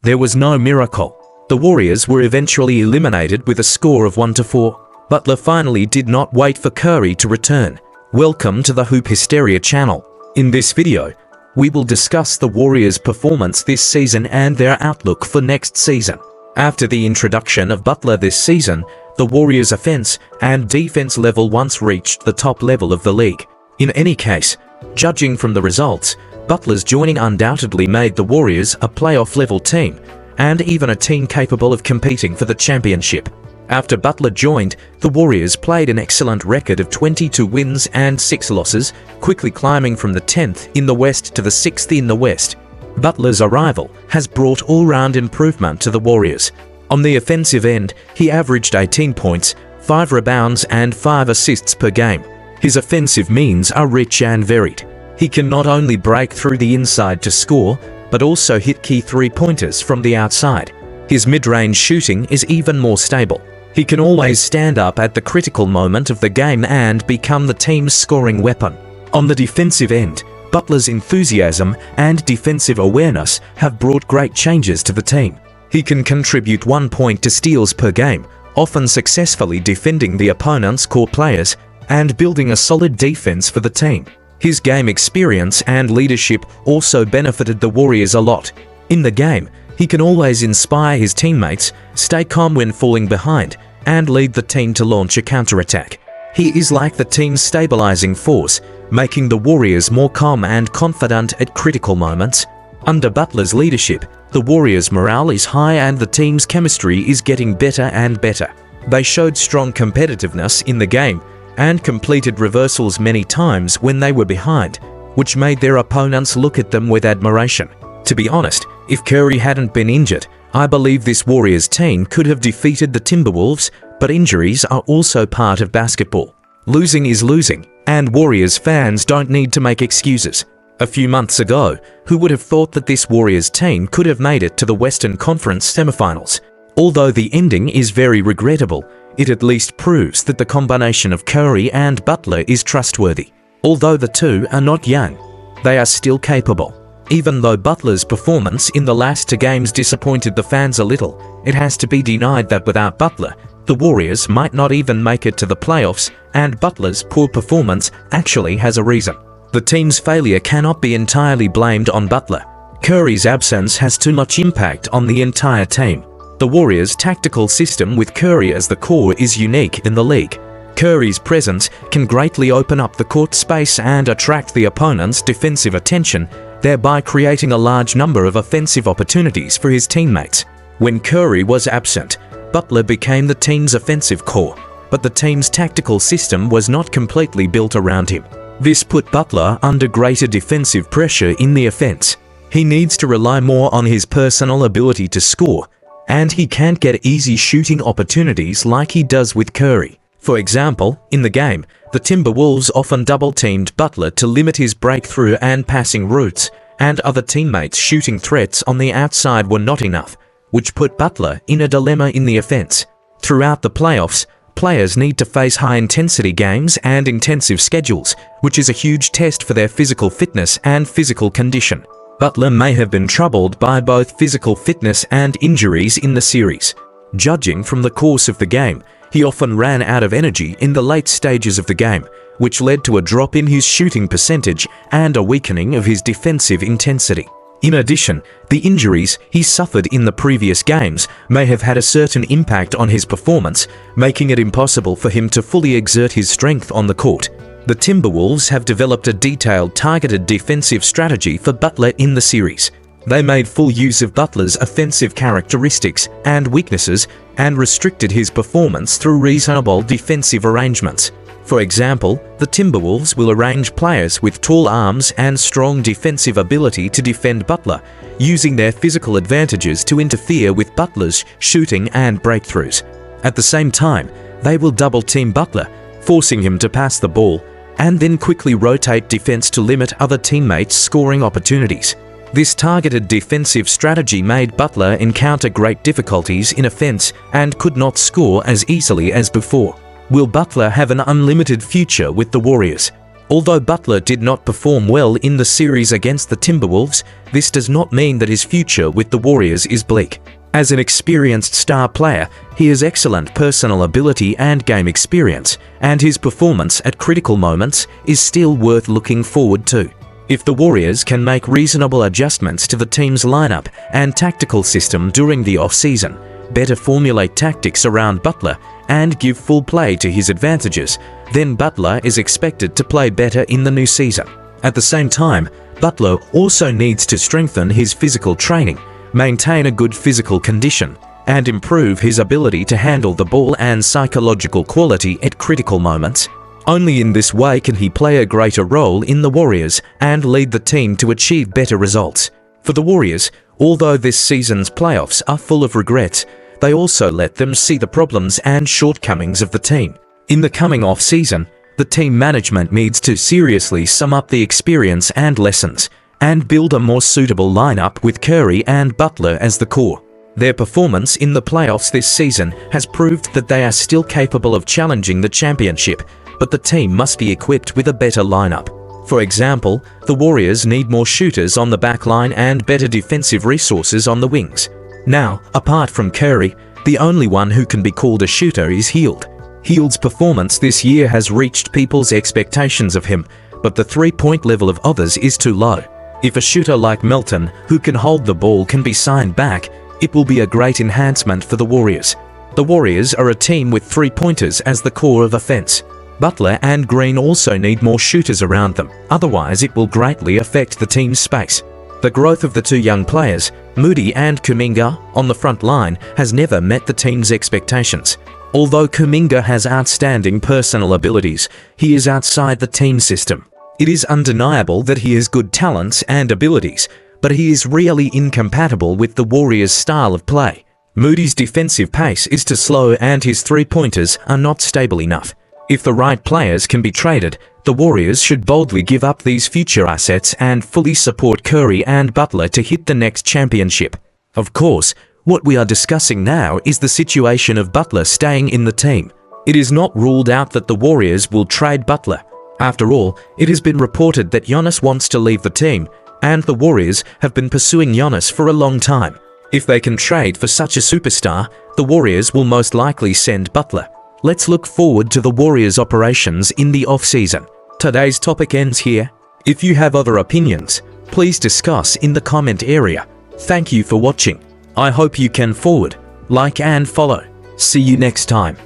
There was no miracle. The Warriors were eventually eliminated with a score of 1-4. Butler finally did not wait for Curry to return. Welcome to the Hoop Hysteria channel. In this video, we will discuss the Warriors' performance this season and their outlook for next season. After the introduction of Butler this season, the Warriors' offense and defense level once reached the top level of the league. In any case, judging from the results, Butler's joining undoubtedly made the Warriors a playoff-level team, and even a team capable of competing for the championship. After Butler joined, the Warriors played an excellent record of 22 wins and 6 losses, quickly climbing from the 10th in the West to the 6th in the West. Butler's arrival has brought all-round improvement to the Warriors. On the offensive end, he averaged 18 points, 5 rebounds and 5 assists per game. His offensive means are rich and varied. He can not only break through the inside to score, but also hit key three-pointers from the outside. His mid-range shooting is even more stable. He can always stand up at the critical moment of the game and become the team's scoring weapon. On the defensive end, Butler's enthusiasm and defensive awareness have brought great changes to the team. He can contribute 1 point to steals per game, often successfully defending the opponent's core players and building a solid defense for the team. His game experience and leadership also benefited the Warriors a lot. In the game, he can always inspire his teammates, stay calm when falling behind, and lead the team to launch a counterattack. He is like the team's stabilizing force, making the Warriors more calm and confident at critical moments. Under Butler's leadership, the Warriors' morale is high and the team's chemistry is getting better and better. They showed strong competitiveness in the game and completed reversals many times when they were behind, which made their opponents look at them with admiration. To be honest, if Curry hadn't been injured, I believe this Warriors team could have defeated the Timberwolves, but injuries are also part of basketball. Losing is losing, and Warriors fans don't need to make excuses. A few months ago, who would have thought that this Warriors team could have made it to the Western Conference semifinals? Although the ending is very regrettable, it at least proves that the combination of Curry and Butler is trustworthy. Although the two are not young, they are still capable. Even though Butler's performance in the last 2 games disappointed the fans a little, it has to be denied that without Butler, the Warriors might not even make it to the playoffs, and Butler's poor performance actually has a reason. The team's failure cannot be entirely blamed on Butler. Curry's absence has too much impact on the entire team. The Warriors' tactical system with Curry as the core is unique in the league. Curry's presence can greatly open up the court space and attract the opponent's defensive attention, thereby creating a large number of offensive opportunities for his teammates. When Curry was absent, Butler became the team's offensive core, but the team's tactical system was not completely built around him. This put Butler under greater defensive pressure in the offense. He needs to rely more on his personal ability to score, and he can't get easy shooting opportunities like he does with Curry. For example, in the game, the Timberwolves often double-teamed Butler to limit his breakthrough and passing routes, and other teammates' shooting threats on the outside were not enough, which put Butler in a dilemma in the offense. Throughout the playoffs, players need to face high-intensity games and intensive schedules, which is a huge test for their physical fitness and physical condition. Butler may have been troubled by both physical fitness and injuries in the series. Judging from the course of the game, he often ran out of energy in the late stages of the game, which led to a drop in his shooting percentage and a weakening of his defensive intensity. In addition, the injuries he suffered in the previous games may have had a certain impact on his performance, making it impossible for him to fully exert his strength on the court. The Timberwolves have developed a detailed, targeted defensive strategy for Butler in the series. They made full use of Butler's offensive characteristics and weaknesses and restricted his performance through reasonable defensive arrangements. For example, the Timberwolves will arrange players with tall arms and strong defensive ability to defend Butler, using their physical advantages to interfere with Butler's shooting and breakthroughs. At the same time, they will double-team Butler, forcing him to pass the ball, and then quickly rotate defense to limit other teammates' scoring opportunities. This targeted defensive strategy made Butler encounter great difficulties in offense and could not score as easily as before. Will Butler have an unlimited future with the Warriors? Although Butler did not perform well in the series against the Timberwolves, this does not mean that his future with the Warriors is bleak. As an experienced star player, he has excellent personal ability and game experience, and his performance at critical moments is still worth looking forward to. If the Warriors can make reasonable adjustments to the team's lineup and tactical system during the off-season, better formulate tactics around Butler, and give full play to his advantages, then Butler is expected to play better in the new season. At the same time, Butler also needs to strengthen his physical training, maintain a good physical condition, and improve his ability to handle the ball and psychological quality at critical moments. Only in this way can he play a greater role in the Warriors and lead the team to achieve better results. For the Warriors, although this season's playoffs are full of regrets, they also let them see the problems and shortcomings of the team. In the coming off-season, the team management needs to seriously sum up the experience and lessons, and build a more suitable lineup with Curry and Butler as the core. Their performance in the playoffs this season has proved that they are still capable of challenging the championship, but the team must be equipped with a better lineup. For example, the Warriors need more shooters on the backline and better defensive resources on the wings. Now, apart from Curry, the only one who can be called a shooter is Hield. Hield's performance this year has reached people's expectations of him, but the three-point level of others is too low. If a shooter like Melton, who can hold the ball, can be signed back, it will be a great enhancement for the Warriors. The Warriors are a team with three-pointers as the core of offense. Butler and Green also need more shooters around them, otherwise it will greatly affect the team's space. The growth of the two young players, Moody and Kuminga, on the front line has never met the team's expectations. Although Kuminga has outstanding personal abilities, he is outside the team system. It is undeniable that he has good talents and abilities, but he is really incompatible with the Warriors' style of play. Moody's defensive pace is too slow and his three-pointers are not stable enough. If the right players can be traded, the Warriors should boldly give up these future assets and fully support Curry and Butler to hit the next championship. Of course, what we are discussing now is the situation of Butler staying in the team. It is not ruled out that the Warriors will trade Butler. After all, it has been reported that Giannis wants to leave the team, and the Warriors have been pursuing Giannis for a long time. If they can trade for such a superstar, the Warriors will most likely send Butler. Let's look forward to the Warriors' operations in the off-season. Today's topic ends here. If you have other opinions, please discuss in the comment area. Thank you for watching. I hope you can forward, like and follow. See you next time.